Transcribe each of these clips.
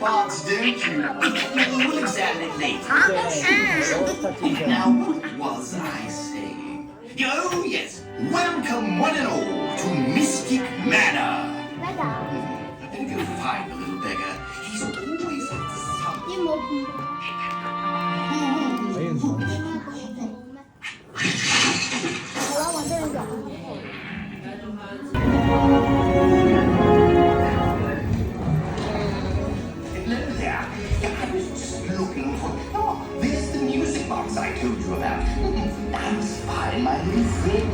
But don't you? We'll examine it later. Now, what was I saying? Oh, yes. Welcome, one and all, to Mystic Manor. I better go find the little beggar. He's always at the sun. Ayun. Hello there. I was just looking for... Oh, there's the music box I told you about. That's fine, my little friend.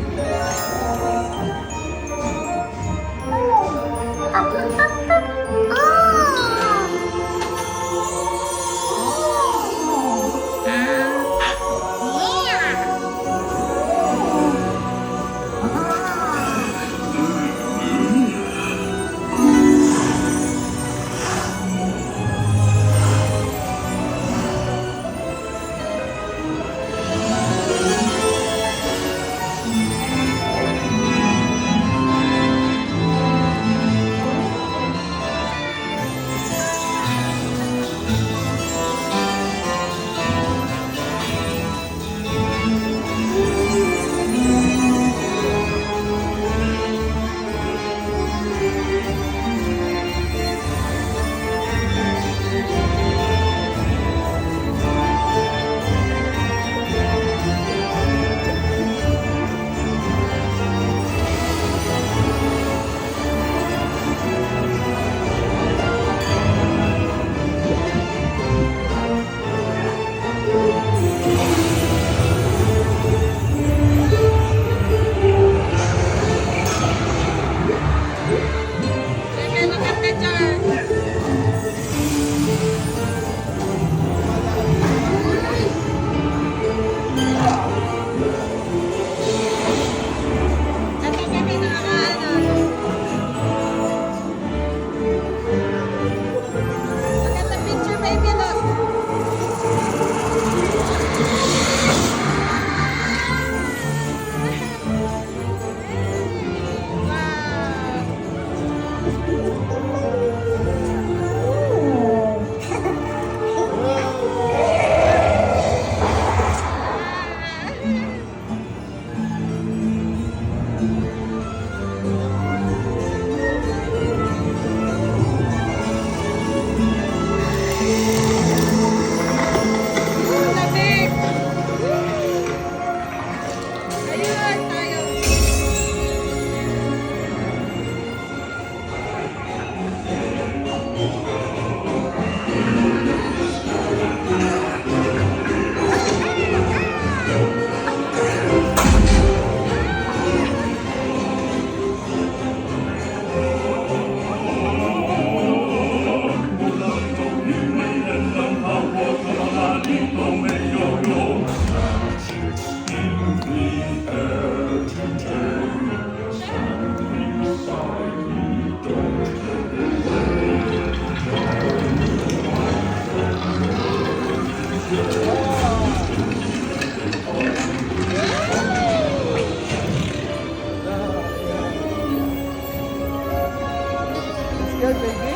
Scared, baby?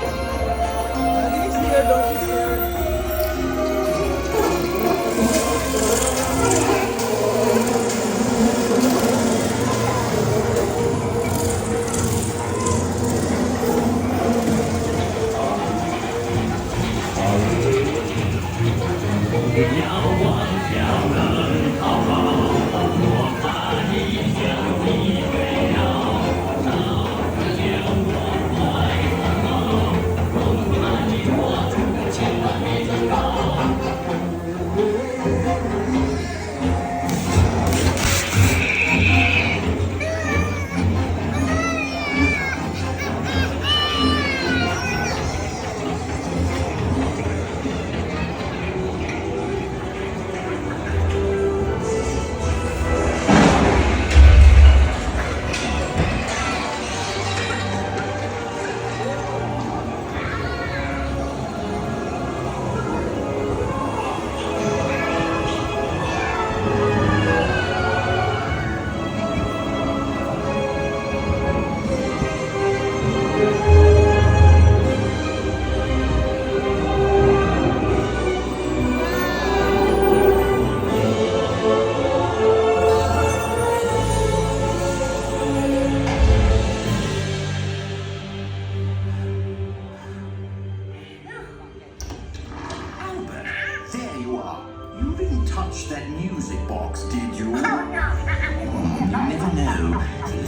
Are you scared? Don't be scared.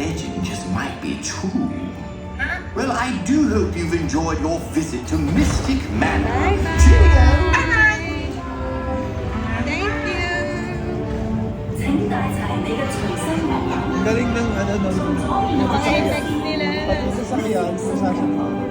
legend just might be true. Well, I do hope you've enjoyed your visit to Mystic Manor. Bye-bye. Cheerio! Thank you. 請帶齊你嘅隨身物品， Galing ng ano, ng從左面或者 Text nila. pati sasakyan, kung saan siya pa.